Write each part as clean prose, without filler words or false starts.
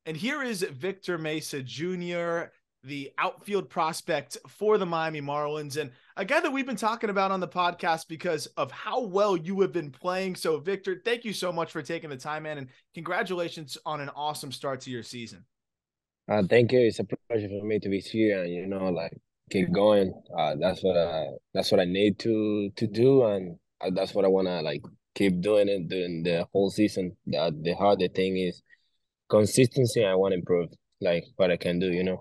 And here is Victor Mesa Jr., the outfield prospect for the Miami Marlins, and a guy that we've been talking about on the podcast because of how well you have been playing. So, Victor, thank you so much for taking the time, man, and congratulations on an awesome start to your season. Thank you. It's a pleasure for me to be here and like keep going. That's what I need to do, and that's what I wanna like keep doing it during the whole season. The harder thing is consistency. I want to improve, like what I can do.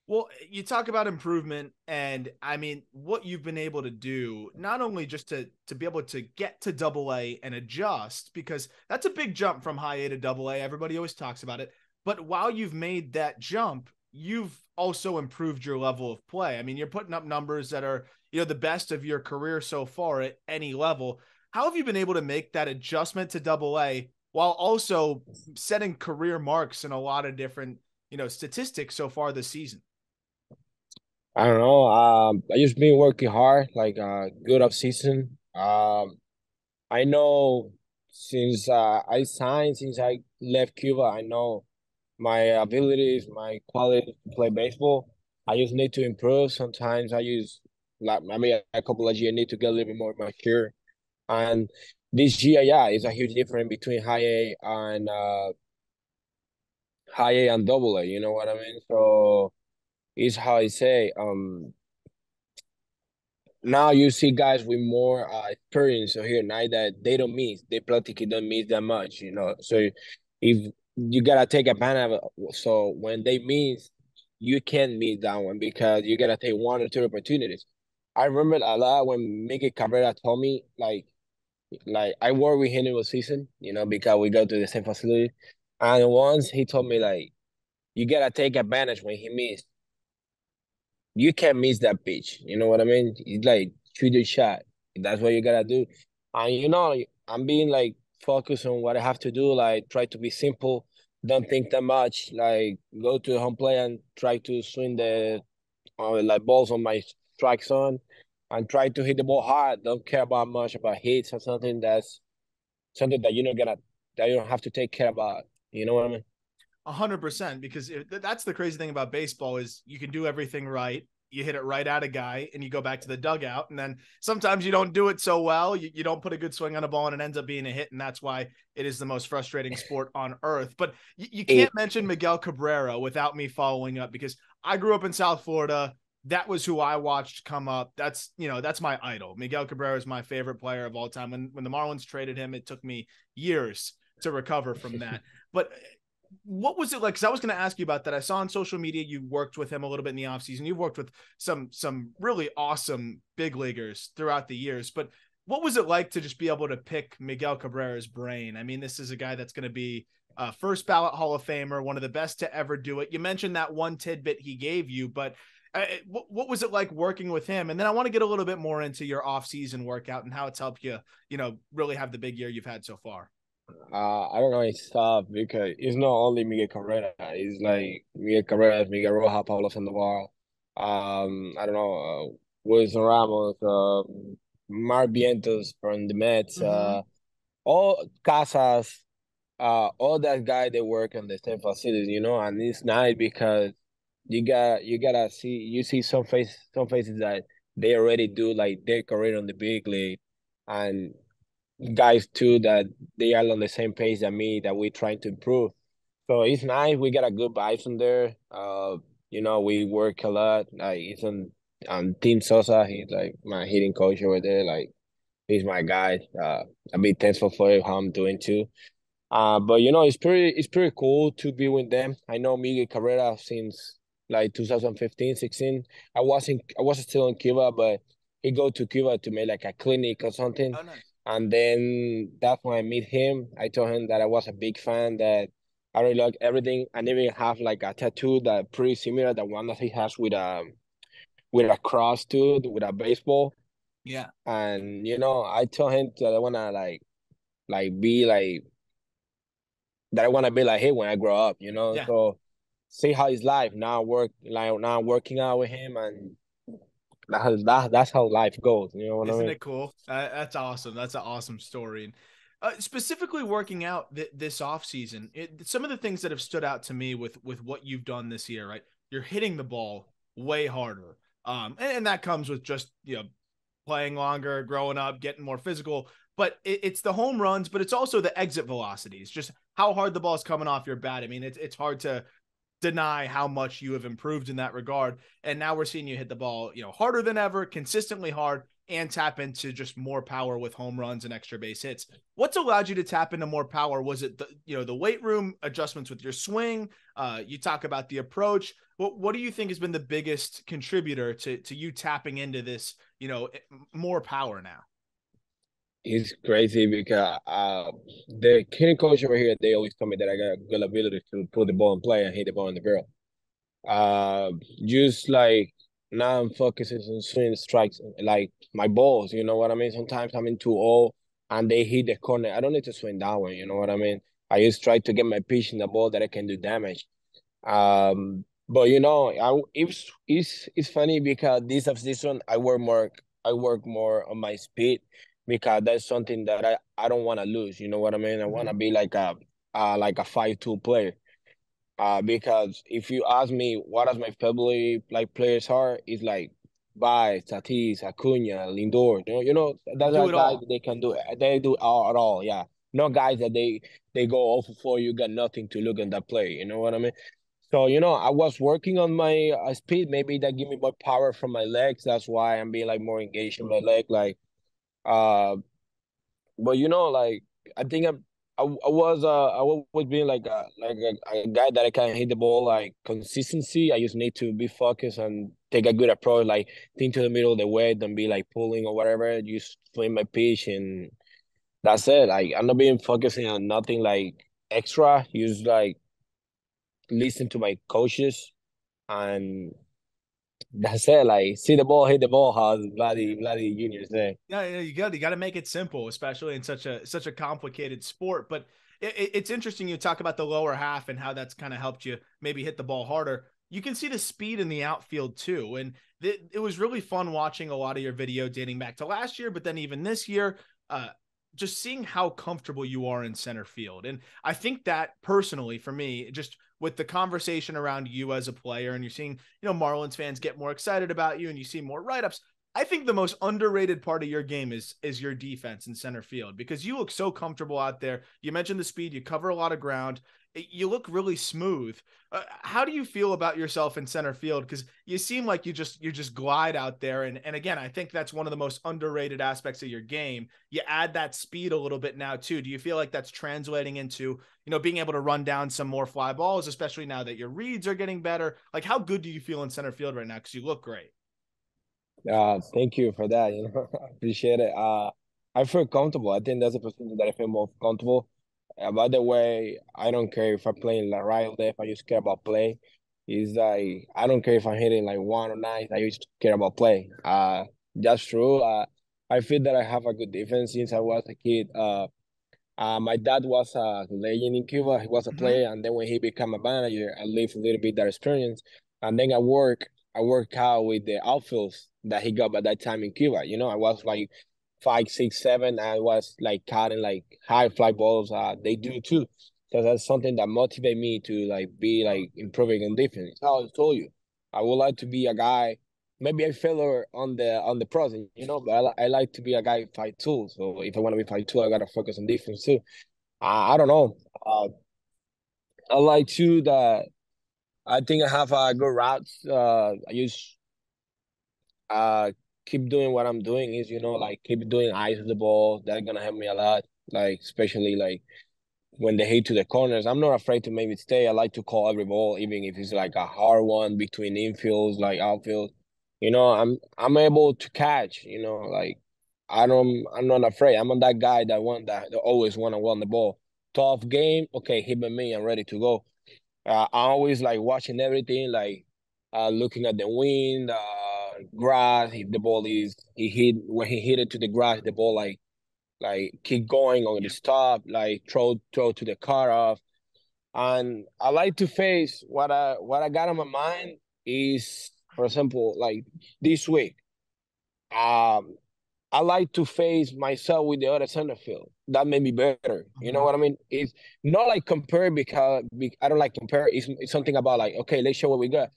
Well, you talk about improvement, and I mean what you've been able to do, not only just to be able to get to double A and adjust, because that's a big jump from high A to double A. Everybody always talks about it. But while you've made that jump, you've also improved your level of play. I mean, you're putting up numbers that are, the best of your career so far at any level. How have you been able to make that adjustment to double A while also setting career marks in a lot of different, statistics so far this season? I don't know. I just been working hard, like good off season. I know since I left Cuba, I know my abilities, my quality to play baseball. I just need to improve. Sometimes I just like I mean a couple of years need to get a little bit more mature. And this year, yeah, it's a huge difference between high A and double A. You know what I mean? So it's how I say. Now you see guys with more experience so here now that they don't miss, they practically don't miss that much. So if you gotta take advantage of it, so when they miss, you can't miss that one because you gotta take one or two opportunities. I remember a lot when Miguel Cabrera told me like I work with him in the season, because we go to the same facility. And once he told me like you gotta take advantage when he missed you can't miss that pitch. You know what I mean? It's like shoot your shot. That's what you gotta do. And I'm being like focused on what I have to do. Like try to be simple. Don't think that much. Like go to the home plate and try to swing the like balls on my strike zone, and try to hit the ball hard. Don't care about much about hits or something. That's something that you're not gonna that you don't have to take care about. You know what I mean? 100%, because that's the crazy thing about baseball is you can do everything right. You hit it right at a guy and you go back to the dugout. And then sometimes you don't do it so well. You don't put a good swing on a ball and it ends up being a hit. And that's why it is the most frustrating sport on earth. But you can't It, mention Miguel Cabrera without me following up, because I grew up in South Florida. That was who I watched come up. That's my idol. Miguel Cabrera is my favorite player of all time. When the Marlins traded him, it took me years to recover from that. But what was it like? Because I was going to ask you about that. I saw on social media you worked with him a little bit in the offseason. You've worked with some really awesome big leaguers throughout the years, but what was it like to just be able to pick Miguel Cabrera's brain? I mean, this is a guy that's going to be a first ballot Hall of Famer, one of the best to ever do it. You mentioned that one tidbit he gave you, but what was it like working with him? And then I want to get a little bit more into your off-season workout and how it's helped you, really have the big year you've had so far. I don't know. It's tough because it's not only Miguel Cabrera. It's like Miguel Cabrera, Miguel Roja, Pablo Sandoval. I don't know. Wilson Ramos, Mar Vientos from the Mets. Mm-hmm. All Casas. All that guy they work on the same facilities. And it's nice because you gotta see some faces that they already do like their career on the big league, and guys too that they are on the same pace as me that we're trying to improve. So it's nice. We got a good vibes in there. We work a lot. Like it's on Team Sosa. He's like my hitting coach over there. Like he's my guy. I'm bit thankful for how I'm doing too. But it's pretty cool to be with them. I know Miguel Cabrera since like 2015, 16. I was still in Cuba, but he go to Cuba to make like a clinic or something. Oh, nice. And then that's when I meet him. I told him that I was a big fan, that I really like everything. I even have like a tattoo that pretty similar the one that he has with a cross too, with a baseball. Yeah. And I told him that I wanna be like that I want to be like him when I grow up. Yeah. So see how his life now working out with him, and that's how life goes. You know what I Isn't mean? it cool? That's awesome. That's an awesome story. Specifically working out this offseason, some of the things that have stood out to me with what you've done this year, right? You're hitting the ball way harder. And that comes with just, playing longer, growing up, getting more physical. But it's the home runs, but it's also the exit velocities, just how hard the ball is coming off your bat. I mean, it's hard to deny how much you have improved in that regard. And now we're seeing you hit the ball, harder than ever, consistently hard, and tap into just more power with home runs and extra base hits. What's allowed you to tap into more power? Was it the weight room adjustments with your swing? You talk about the approach. What do you think has been the biggest contributor to you tapping into this, more power now? It's crazy because the hitting coach over here, they always tell me that I got a good ability to put the ball in play and hit the ball in the barrel. Just like now I'm focusing on swing strikes, like my balls, you know what I mean? Sometimes I'm in 2-0 and they hit the corner. I don't need to swing that one, you know what I mean? I just try to get my pitch in the ball that I can do damage. But it's funny because this off season I work more on my speed because that's something that I don't want to lose. You know what I mean? I want to be like a 5-2 player. Because if you ask me what is my favorite like players are, it's like Baez, Tatis, Acuna, Lindor. That's Do a it guy all. that they can do. They do all at all. Yeah, no guys that they go 0 for 4. You got nothing to look at that play. You know what I mean? So I was working on my speed. Maybe that give me more power from my legs. That's why I'm being like more engaged in my leg. Uh, but like I think I was being like a guy that I can hit the ball like consistency. I just need to be focused and take a good approach, like think to the middle of the way, don't be like pulling or whatever. Just swing my pitch and that's it. Like I'm not being focusing on nothing like extra. Just like listen to my coaches and that's it. Like see the ball, hit the ball, how bloody junior say. Yeah, you got to make it simple, especially in such a complicated sport. But it's interesting you talk about the lower half and how that's kind of helped you maybe hit the ball harder. You can see the speed in the outfield too, and it was really fun watching a lot of your video dating back to last year, but then even this year. Just seeing how comfortable you are in center field. And I think that personally for me, just with the conversation around you as a player, and you're seeing, Marlins fans get more excited about you and you see more write-ups. I think the most underrated part of your game is your defense in center field because you look so comfortable out there. You mentioned the speed, you cover a lot of ground. You look really smooth. How do you feel about yourself in center field? Because you seem like you just glide out there, and again, I think that's one of the most underrated aspects of your game. You add that speed a little bit now too. Do you feel like that's translating into being able to run down some more fly balls, especially now that your reads are getting better? Like, how good do you feel in center field right now? Because you look great. Thank you for that. I appreciate it. I feel comfortable. I think that's a position that I feel more comfortable. By the way, I don't care if I'm playing like right or left. I just care about play. It's like I don't care if I'm hitting like one or nine. I just care about play. That's true. I feel that I have a good defense since I was a kid. My dad was a legend in Cuba. He was a Mm-hmm. player, and then when he became a manager, I lived a little bit that experience. And then I work out with the outfields that he got by that time in Cuba. I was like 5, 6, 7. I was like cutting like high fly balls. They do too. So that's something that motivate me to like be like improving on defense. How I told you, I would like to be a guy. Maybe I failure on the process, but I like to be a guy 5'2". So if I want to be 5'2", I gotta focus on defense too. I don't know. I like too that I think I have a good routes. I just uh keep doing what I'm doing is like keep doing eyes of the ball. That's gonna help me a lot. Like especially like when they hit to the corners, I'm not afraid to maybe stay. I like to call every ball, even if it's like a hard one between infields, like outfield. I'm able to catch. Like I'm not afraid. I'm not that guy that always want to win the ball. Tough game, okay, hit by me, I'm ready to go. I'm always like watching everything, like looking at the wind, grass. If the ball is he hit when he hit it to the grass, the ball like keep going on the Yep. stop, like throw to the car off. And I like to face what I got on my mind is, for example, like this week. I like to face myself with the other center field. That made me better. You know Mhm. what I mean? It's not like compare because I don't like compare. It's something about like, okay, let's show what we got.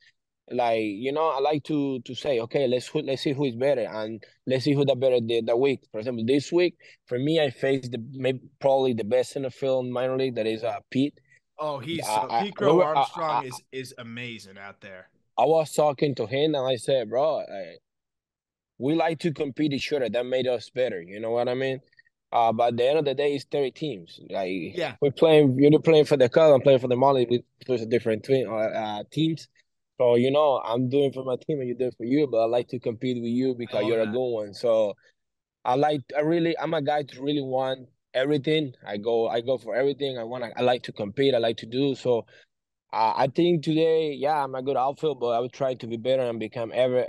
Like, I like to say, okay, let's see who is better, and let's see who the better the week. For example, this week for me, I faced maybe probably the best center field in minor league. That is Pete. Oh, he's Pete I Crow remember Armstrong is amazing out there. I was talking to him and I said, bro, we like to compete each other. That made us better. You know what I mean? But at the end of the day, it's 30 teams. Like Yeah. you're playing for the Cubs, I'm playing for the Marlins with different teams. So I'm doing for my team and you do it for you. But I like to compete with you I because love you're a that. good one. So I'm a guy to really want everything. I go for everything. I like to compete. I like to do so. I think today, yeah, I'm a good outfield, but I would try to be better and become ever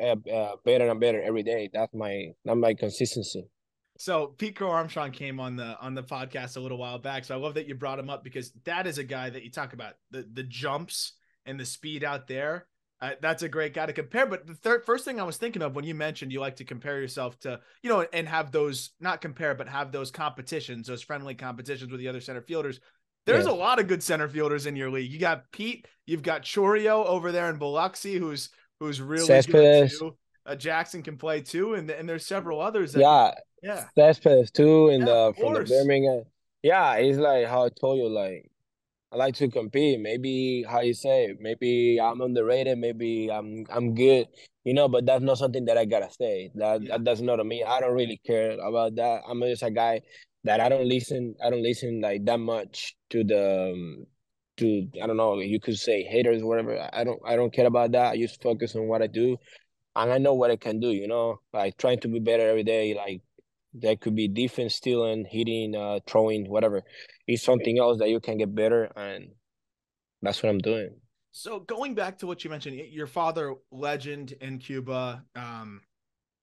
better and better every day. That's my consistency. So Pete Crow Armstrong came on the podcast a little while back. So I love that you brought him up because that is a guy that you talk about the jumps and the speed out there. That's a great guy to compare. But the first thing I was thinking of when you mentioned you like to compare yourself to, and have those not compare, but have those competitions, those friendly competitions with the other center fielders. There's a Yes, lot of good center fielders in your league. You got Pete, you've got Chorio over there in Biloxi, who's really good Cespedes, too. Jackson can play too, and there's several others that yeah, yeah. Cespedes too, and Yeah, of from the course. Birmingham. Yeah, it's like how I told you, like I like to compete. Maybe how you say, maybe I'm underrated, maybe I'm good, but that's not something that I gotta say. That Yeah. that does not mean I don't really care about that. I'm just a guy that I don't listen like that much to to I don't know, you could say haters, whatever. I don't care about that. I just focus on what I do and I know what I can do, like trying to be better every day, like that could be defense, stealing, hitting, throwing, whatever. It's something else that you can get better, and that's what I'm doing. So going back to what you mentioned, your father, legend in Cuba, and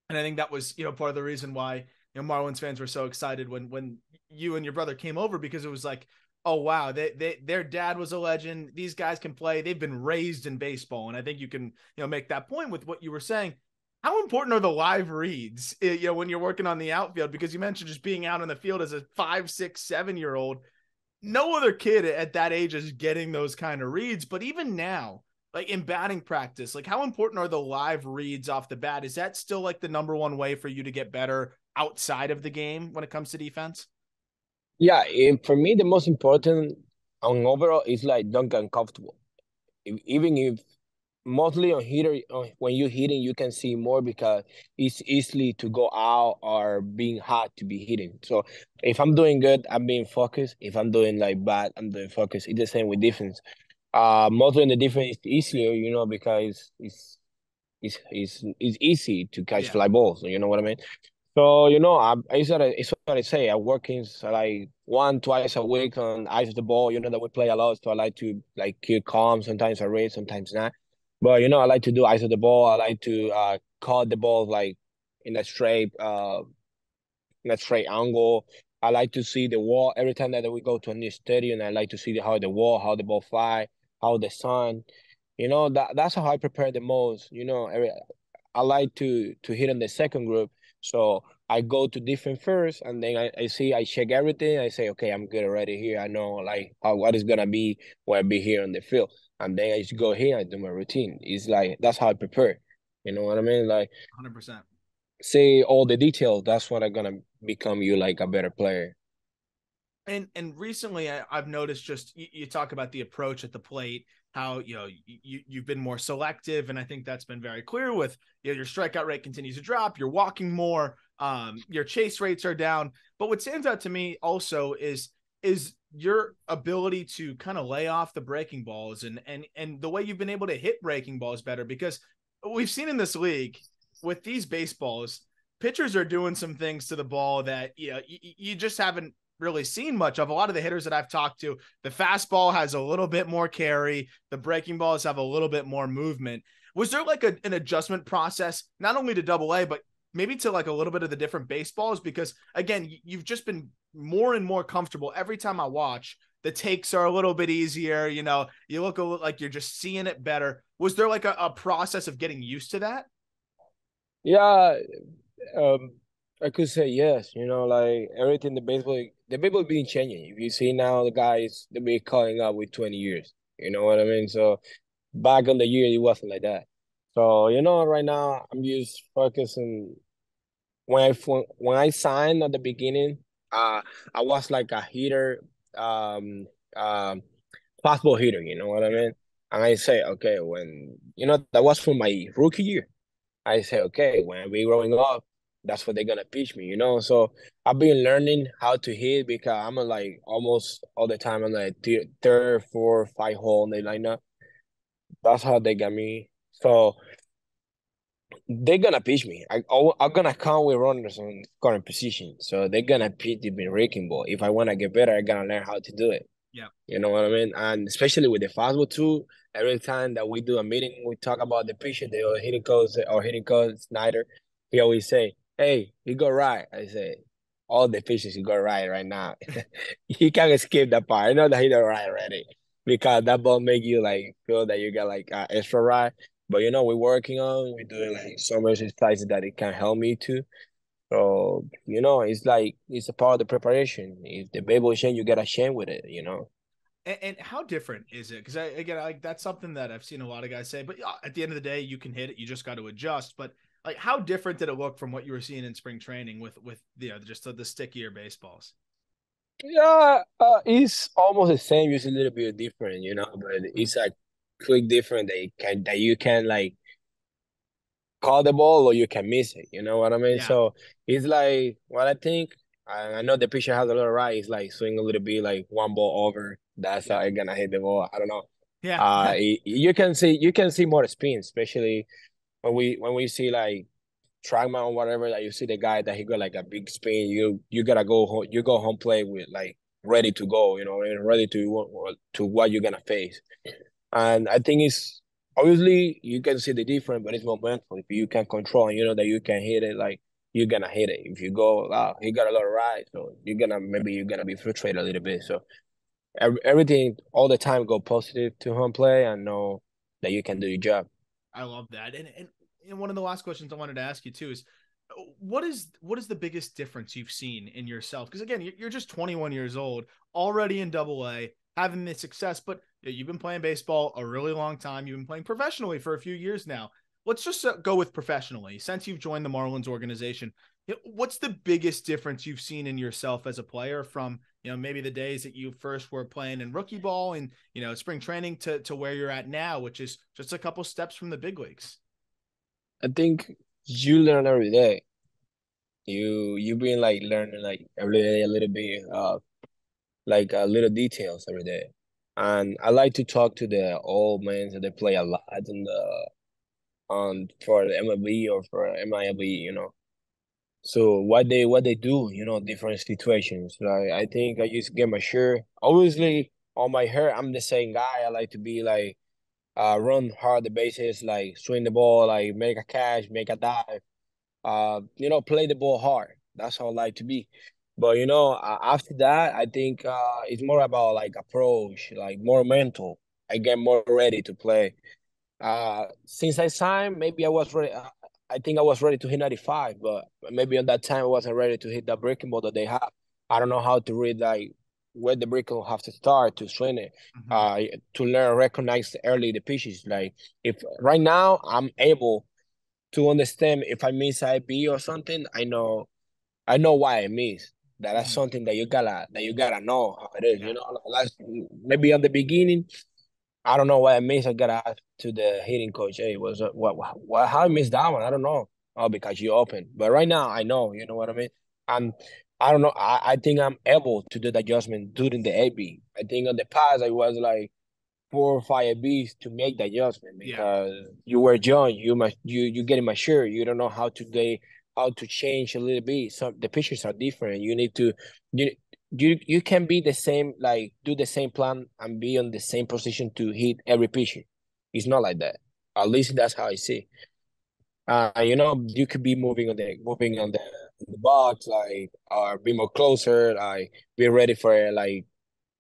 I think that was part of the reason why Marlins fans were so excited when you and your brother came over because it was like, oh wow, their dad was a legend. These guys can play. They've been raised in baseball, and I think you can make that point with what you were saying. How important are the live reads, when you're working on the outfield? Because you mentioned just being out in the field as a 5, 6, 7 year old. No other kid at that age is getting those kind of reads. But even now, like in batting practice, like how important are the live reads off the bat? Is that still like the number one way for you to get better outside of the game when it comes to defense? Yeah, for me, the most important on overall is like don't get uncomfortable. Even if mostly on hitter, when you're hitting, you can see more because it's easily to go out or being hot to be hitting. So if I'm doing good, I'm being focused. If I'm doing like bad, I'm doing focused. It's the same with defense. Mostly in the defense, it's easier, because it's easy to catch Yeah, fly balls. You know what I mean? So it's what I say. I work in like one twice a week on ice the ball. That we play a lot, so I like to like keep calm. Sometimes I race, sometimes not. But I like to do ice the ball. I like to call the ball like in a straight angle. I like to see the wall every time that we go to a new stadium. I like to see how the wall, how the ball fly, how the sun. That's how I prepare the most. I like to hit on the second group. So I go to different first, and then I check everything. I say, okay, I'm good already here. I know like what is gonna be when I be here on the field, and then I just go here and do my routine. It's like that's how I prepare. You know what I mean? Like 100%. say all the details. That's what I'm gonna become you like a better player. And recently I've noticed just you talk about the approach at the plate, how you've been more selective, and I think that's been very clear with your strikeout rate continues to drop, you're walking more, your chase rates are down. But what stands out to me also is your ability to kind of lay off the breaking balls and the way you've been able to hit breaking balls better, because we've seen in this league with these baseballs, pitchers are doing some things to the ball that you just haven't really seen much of. A lot of the hitters that I've talked to, the fastball has a little bit more carry, the breaking balls have a little bit more movement. Was there like an adjustment process, not only to double A, but maybe to like a little bit of the different baseballs? Because again, you've just been more and more comfortable every time I watch. The takes are a little bit easier. You look like you're just seeing it better. Was there like a process of getting used to that? Yeah, um, I could say yes. Like everything the baseball being changing. If you see now the guys they be calling up with 20 years. You know what I mean? So back on the year it wasn't like that. So right now I'm just focusing when I signed at the beginning, I was like a hitter, um, um, fastball hitter. You know what I Yeah. mean? And I say, okay, when that was for my rookie year. I say, okay, when we growing up, that's what they're gonna teach me. So I've been learning how to hit because I'm like almost all the time I'm like third, fourth, five hole in the lineup. That's how they got me. So they're gonna pitch me. I'm gonna come with runners on current position. So they're gonna pitch the breaking ball. If I wanna get better, I gotta learn how to do it. Yeah. You know what I mean? And especially with the fastball too, every time that we do a meeting, we talk about the pitcher, the hitting coach Snyder. He always say, "Hey, you go right." I say, "All the pitchers you go right now." He can't skip that part. I know that he go right already because that ball make you like feel that you got like extra right. But we're working on. We're doing like some exercises that it can help me too. So it's like it's a part of the preparation. If the baseball change, you get a change with it. And how different is it? Because again, like that's something that I've seen a lot of guys say. But at the end of the day, you can hit it. You just got to adjust. But like, how different did it look from what you were seeing in spring training with just the stickier baseballs? Yeah, it's almost the same, just a little bit different, but Mhm. it's a quick different that you can like call the ball or you can miss it. You know what I mean? Yeah. So it's like what I think. I know the pitcher has a little right. It's like swing a little bit, like one ball over. That's how Yeah. I gonna hit the ball. I don't know. Yeah. You can see more spin, especially when we see like trackman or whatever that you see the guy that he got like a big spin. You gotta go home. You go home play with like ready to go. And ready to what you're gonna face. And I think it's obviously you can see the difference, but it's momentum. If you can control and you know that you can hit it, like you're gonna hit it. If you go, wow, he got a lot of right, so you're gonna be frustrated a little bit. So everything all the time go positive to home play and know that you can do your job. I love that. And one of the last questions I wanted to ask you too is what is the biggest difference you've seen in yourself? Because again, you're just 21 years old, already in Double A, having this success, but you've been playing baseball a really long time. You've been playing professionally for a few years now. Let's just go with professionally. Since you've joined the Marlins organization, what's the biggest difference you've seen in yourself as a player from maybe the days that you first were playing in rookie ball and spring training to where you're at now, which is just a couple steps from the big leagues? I think you learn every day. You been like learning like every day a little bit, like little details every day. And I like to talk to the old men that they play a lot in the on for the MLB or for MILB. So what they do, different situations. Like I think I just get my shirt. Obviously, on my hair, I'm the same guy. I like to be like run hard the bases, like swing the ball, like make a catch, make a dive. Play the ball hard. That's how I like to be. But after that, I think it's more about like approach, like more mental. I get more ready to play. Since I signed, maybe I was ready. I think I was ready to hit 95, but maybe at that time I wasn't ready to hit that breaking ball that they have. I don't know how to read like where the breaking will have to start to swing it. Mm-hmm. Uh, to learn recognize early the pitches. Like if right now I'm able to understand if I miss IB or something, I know why I miss. That's Mm-hmm. something that you gotta know how it is. Yeah. Like maybe at the beginning I don't know why I missed. I gotta ask to the hitting coach. Hey, what how I missed that one? I don't know. Oh, because you open. But right now I know. You know what I mean. And I don't know. I think I'm able to do the adjustment during the AB. I think in the past I was like 4 or 5 Bs to make the adjustment Yeah. because you were young. You getting mature. You don't know how to change a little bit. Some the pitches are different. You need to you you can be the same like do the same plan and be on the same position to hit every pitch. It's not like that. At least that's how I see. You could be moving on the box like or be more closer. Like be ready for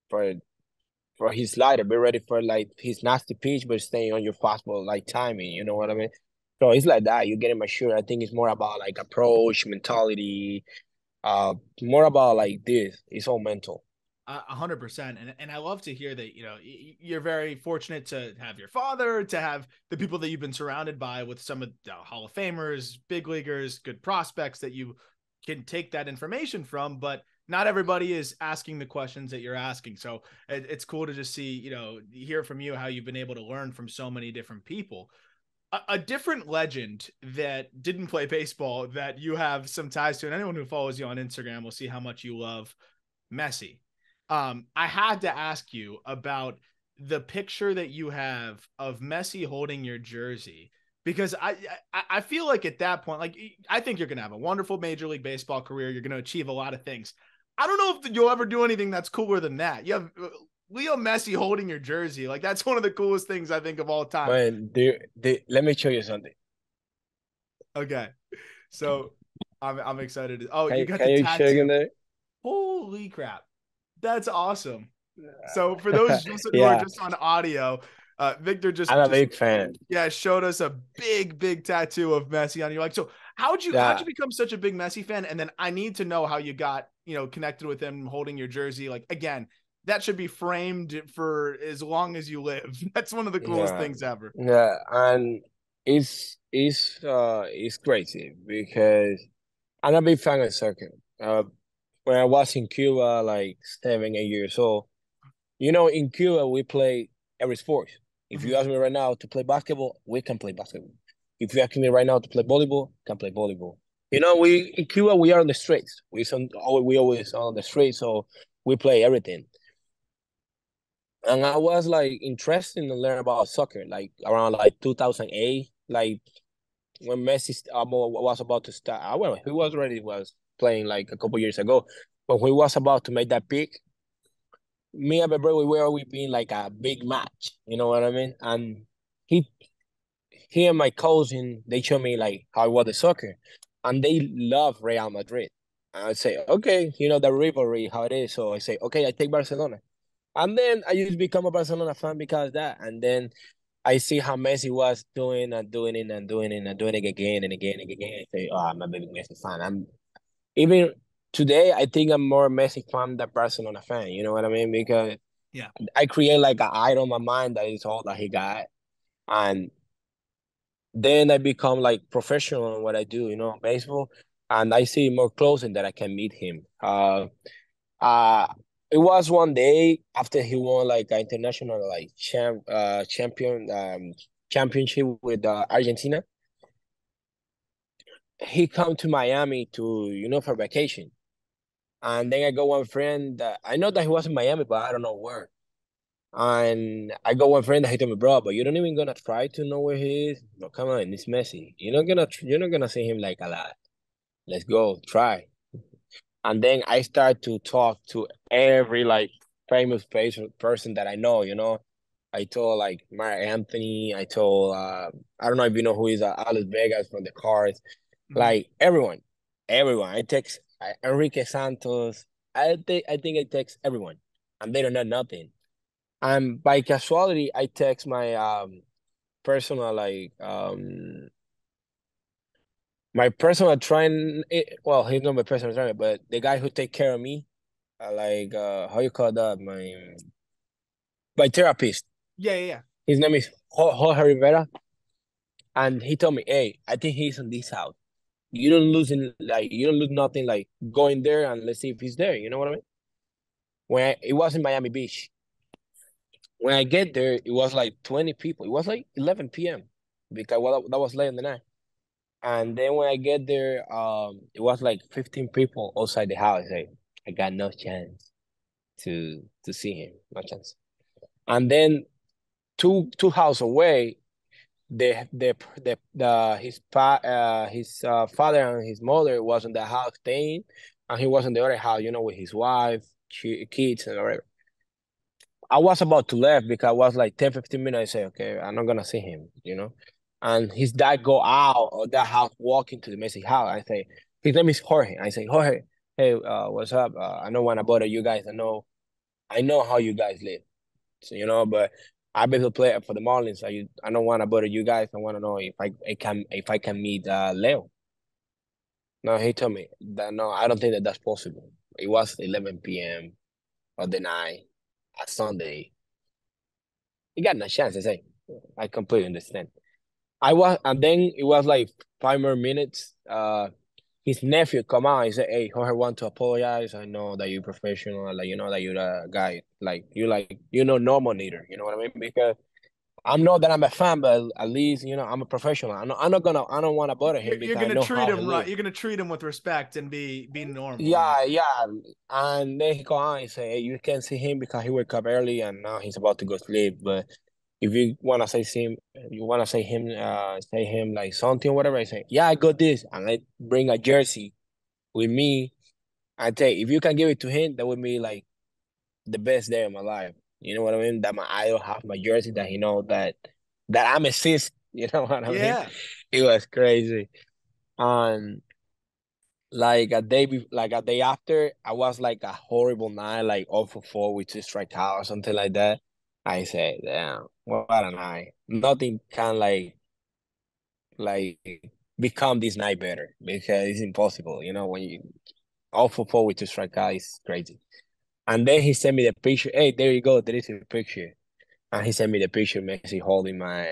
for his slider. Be ready for like his nasty pitch, but staying on your fastball like timing. You know what I mean? So it's like that. You're getting mature. I think it's more about like approach, mentality, more about like this. It's all mental. 100%. And I love to hear that, you're very fortunate to have your father, to have the people that you've been surrounded by with some of the Hall of Famers, big leaguers, good prospects that you can take that information from, but not everybody is asking the questions that you're asking. So it's cool to just see, hear from you how you've been able to learn from so many different people. A different legend that didn't play baseball that you have some ties to, and anyone who follows you on Instagram will see how much you love Messi. I had to ask you about the picture that you have of Messi holding your jersey, because I feel like at that point, like, I think you're gonna have a wonderful Major League Baseball career. You're gonna achieve a lot of things. I don't know if you'll ever do anything that's cooler than that. You have Leo Messi holding your jersey. Like, that's one of the coolest things I think of all time. Man, let me show you something. Okay, so I'm excited. Oh, you got Can the you show again tattoo. there? Holy crap. That's awesome. So for those just who are Yeah, just on audio, Victor just I'm a just big fan. yeah showed us a big tattoo of Messi on you. Like, so how'd Yeah, you become such a big Messi fan? And then I need to know how you got connected with him, holding your jersey. Like, again, that should be framed for as long as you live. That's one of the coolest yeah, things ever. yeah, and it's crazy because I'm a big fan of soccer. When I was in Cuba, like 7, 8 years old, in Cuba we play every sport. If you Mhm. ask me right now to play basketball, we can play basketball. If you ask me right now to play volleyball, can play volleyball. We in Cuba we are on the streets. We always on the streets, so we play everything. And I was like interested in learn about soccer, like around like 2008, like when Messi was about to start. Well, he was playing like a couple years ago, but when he was about to make that pick, me and my brother we were always being like a big match. You know what I mean? And he he and my cousin they show me like how it was the soccer, and they love Real Madrid. And I say, okay, the rivalry how it is. So I say, okay, I take Barcelona. And then I just become a Barcelona fan because of that. And then I see how Messi was doing and doing it and doing it and doing it again and again and again. I say, oh, I'm a big Messi fan. I'm even today. I think I'm more Messi fan than Barcelona fan. You know what I mean? Because Yeah. I create like an idol in my mind that is all that he got, and then I become like professional in what I do. Baseball, and I see more close and that I can meet him. Uh, it was one day after he won like an international like championship with Argentina. He come to Miami to for vacation, and then I go one friend that I know that he was in Miami, but I don't know where. And I got one friend that he told me, bro, but you don't even gonna try to know where he is. No, come on, it's Messi. You're not gonna see him like a lot. Let's go, try. And then I start to talk to every like famous person that I know. I told like Mark Anthony. I told I don't know if you know who is Alex Vegas from the Cards. Mhm. Like everyone. I text Enrique Santos. I think I text everyone, and they don't know nothing. And by casualty, I text my personal my personal train. Well, he's not my personal trainer, but the guy who take care of me, how you call that? My therapist. Yeah, yeah, yeah. His name is Jorge Rivera, and he told me, "Hey, I think he's in this house. You don't lose nothing like going there and let's see if he's there. You know what I mean?" It was in Miami Beach. When I get there, it was like 20 people. It was like 11 p.m. because that was late in the night. And then when I get there, it was like 15 people outside the house. Like, I got no chance to see him, no chance. And then two house away, his father and his mother was in the house staying, and he was in the other house, with his wife, kids, and whatever. I was about to leave because I was like 10, 15 minutes. I say, okay, I'm not gonna see him. And his dad go out of that house, walk into the Messi house. I say, his name is Jorge. I say, Jorge, hey, what's up? I don't want to bother you guys. I know how you guys live. So, but I basically play for the Marlins. I don't want to bother you guys. I want to know if I can meet Leo. No, he told me that no, I don't think that that's possible. It was 11 p.m. of the night, a Sunday. He got no chance. I say, I completely understand. And then it was like 5 more minutes. His nephew come out and said, "Hey, Jorge want to apologize. I know that you're professional, like you know that you're a guy, like normal neither. You know what I mean? Because I'm not that I'm a fan, but at least I'm a professional. I don't want to bother him You're because I gonna know treat how he him right. lives. You're gonna treat him with respect and be normal, right? Yeah, yeah. And then he go on and say, hey, you can see him because he wake up early and now he's about to go sleep. But if you wanna say him like something or whatever, I say, yeah, I got this, and I bring a jersey with me. I tell you, if you can give it to him, that would be like the best day of my life. You know what I mean? That my idol have my jersey, that he know that I'm assist. You know what I mean? Yeah. It was crazy. Um, like a day after, I was like a horrible night, like 0 for 4 with 2 strikeouts or something like that. I said, damn, what a night. Nothing can like become this night better because it's impossible. When you 0 for 4 with 2 strikeouts, it's crazy. And then he sent me the picture. Hey, there you go. There is a picture. And he sent me the picture, Messi holding my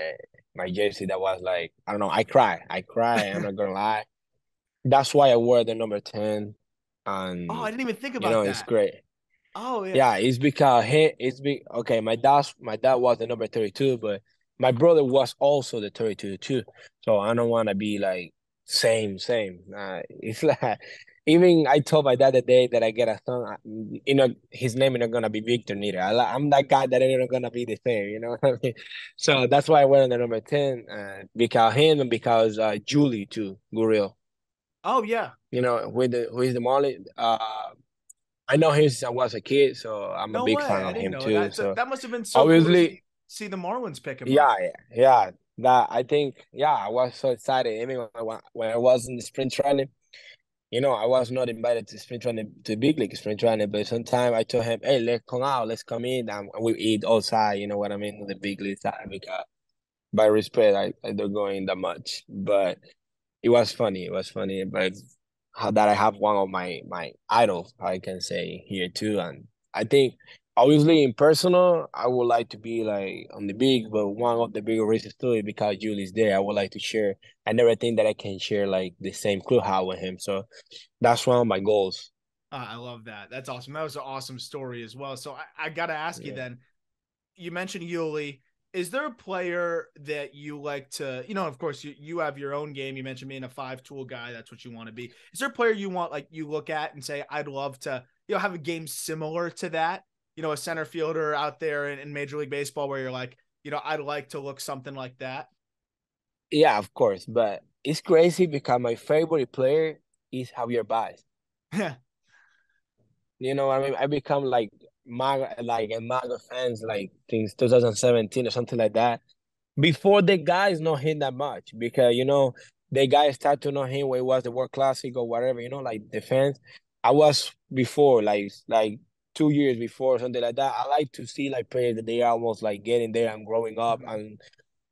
jersey. That was like, I don't know. I cry. I cry. I'm not gonna lie. That's why I wore the number 10. Oh, And I didn't even think about it's that. great. Oh yeah. Yeah, it's because okay. My dad was the number 32, but my brother was also the 32 too. So I don't want to be like same. It's like even I told my dad the day that I get a son, his name is not gonna be Victor neither. I'm that guy that ain't not gonna be the same. You know what I mean? So that's why I went on the number 10, because him and because Julie too, Gurriel. Oh yeah. Who is the Marley. I know him since I was a kid, so I'm a No big way. fan I of didn't him know too. that. So So that must have been so cool to obviously, see the Marlins pick him up. yeah, yeah. That I think, yeah, I was so excited. Even when I was in the sprint training, I was not invited to sprint training, to big league sprint training, but sometime I told him, hey, let's come out, let's come in, and we eat outside. You know what I mean? The big league side, because by respect, I don't go in that much, but it was funny. It was funny, but how that I have one of my idols, I can say here too, and I think obviously in personal, I would like to be like on the big, but one of the bigger reasons too is because Julie's there. I would like to share. I never think that I can share like the same clubhouse with him, so that's one of my goals. I love that. That's awesome. That was an awesome story as well. So I got to ask you Yeah. then, you mentioned Yuli. Is there a player that you like to, of course, you have your own game. You mentioned being a 5-tool guy. That's what you want to be. Is there a player you want, like, you look at and say, I'd love to, have a game similar to that? A center fielder out there in Major League Baseball where you're like, I'd like to look something like that. Yeah, of course, but it's crazy because my favorite player is Javier Baez. Yeah. You know what I mean? I become like a MAGA fans like since 2017 or something like that. Before the guys know him that much, because the guys start to know him when it was the World Classic or whatever. Like the fans. I was before like 2 years before, something like that. I like to see like players that they are almost like getting there and growing up, Mhm. and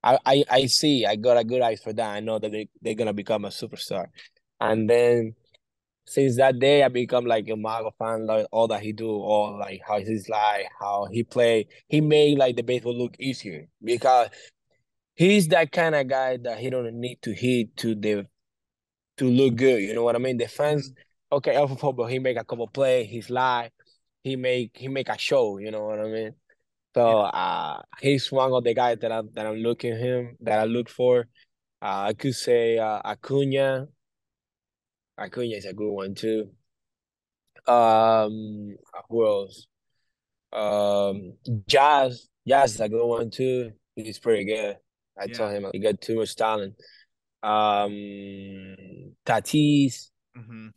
I see I got a good eyes for that. I know that they're gonna become a superstar, and then since that day, I become like a Mago fan, like all that he do, all like how he's like, how he play. He made like the baseball look easier because he's that kind of guy that he don't need to hit to look good. You know what I mean? The fans, Mhm. okay, Alpha Football, he make a couple play, he's live, he make a show. You know what I mean? So Yeah. he's one of the guys that I'm looking him that I look for. I could say Acuna. Acuna is a good one too. Who else? Um, Jazz is a good one too. He's pretty good. I Yeah. told him he got too much talent. Tatis, Hmm.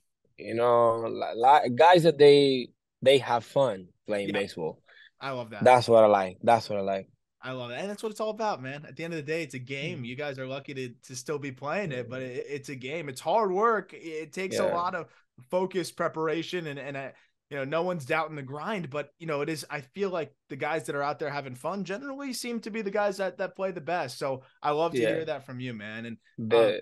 guys that they have fun playing Yeah. baseball. I love that. That's what I like. That's what I like. I love it. And that's what it's all about, man. At the end of the day, it's a game. You guys are lucky to still be playing it, but it's a game. It's hard work. It takes a Yeah. lot of focus, preparation, and no one's doubting the grind, but it is, I feel like the guys that are out there having fun generally seem to be the guys that play the best. So I love to Yeah, hear that from you, man. And the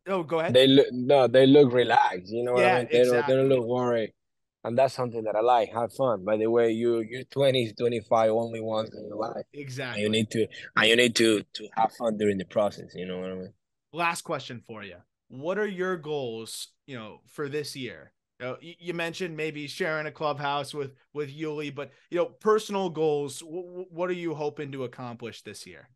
oh, go ahead. they look no, they look relaxed. You know what I Yeah, mean? They don't exactly. look worried, and that's something that I like. Have fun. By the way, you're 20, 25 only once in your life, and you Exactly. need to have fun during the process. You know what I mean? Last question for you. What are your goals, for this year? You mentioned maybe sharing a clubhouse with Yuli, but personal goals. What are you hoping to accomplish this year?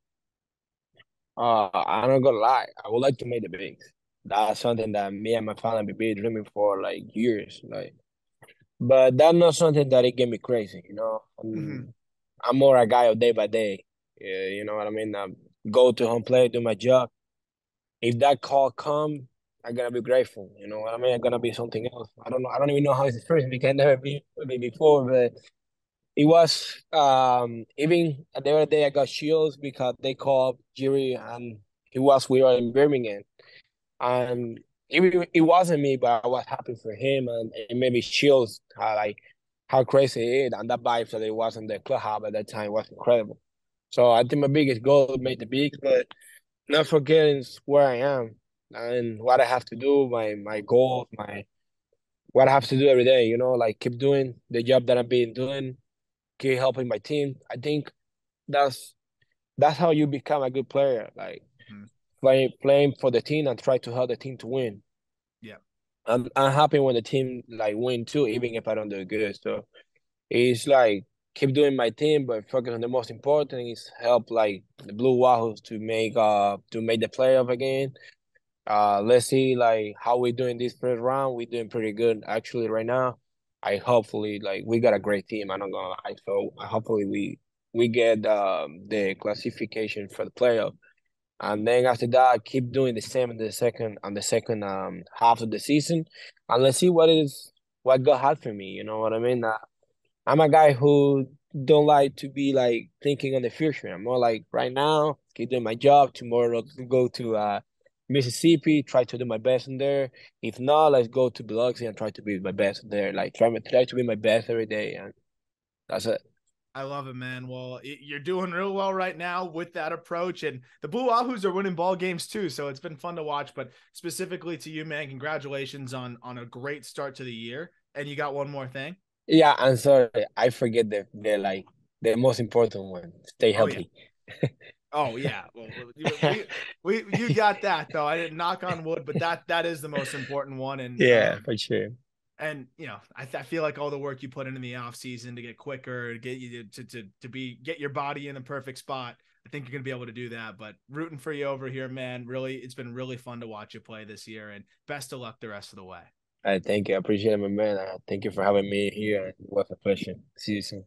I'm not gonna lie. I would like to make the bigs. That's something that me and my family been dreaming for like years. Like, but that's not something that it get me crazy. Mm-hmm. I'm more a guy of day by day. Yeah, you know what I mean. Go to home plate, do my job. If that call come, I'm gonna be grateful. You know what I mean. I'm gonna be something else. I don't know. I don't even know how it's experienced because I never been with me before. But it was even the other day I got chills because they called Jerry and we were in Birmingham and it wasn't me, but I was happy for him and it made me chills how crazy it is and that vibe that it was in the clubhouse at that time was incredible. So I think my biggest goal is make the bigs, but not forgetting where I am and what I have to do, my goals, my what I have to do every day. Like keep doing the job that I've been doing, keep helping my team. I think that's that's how you become a good player. Like Mm-hmm. playing for the team and try to help the team to win. Yeah. I'm happy when the team like win too, even if I don't do good. So it's like keep doing my thing, but focus on the most important is help like the Blue Wahoos to make the playoff again. Let's see like how we doing this first round. We're doing pretty good actually right now. I hopefully like we got a great team. I'm not gonna lie. So hopefully we get the classification for the playoff. And then after that, keep doing the same in the second half of the season, and let's see what God had for me. You know what I mean? I'm a guy who don't like to be like thinking on the future. I'm more like right now, keep doing my job. Tomorrow, go to Mississippi, try to do my best in there. If not, let's go to Biloxi and try to be my best there. Like try to be my best every day, and that's it. I love it, man. Well, you're doing real well right now with that approach, and the Blue Wahoos are winning ball games too. So it's been fun to watch. But specifically to you, man, congratulations on a great start to the year. And you got one more thing. Yeah, I'm sorry, I forget the most important one. Stay Oh yeah. healthy. Oh yeah. Well, we you got that though. I didn't knock on wood, but that is the most important one. And Yeah, for sure. I feel like all the work you put in the off season to get quicker, to get you to get your body in the perfect spot. I think you're gonna be able to do that. But rooting for you over here, man. Really, it's been really fun to watch you play this year, and best of luck the rest of the way. I thank you. I appreciate it, my man. Thank you for having me here. It was a pleasure. See you soon.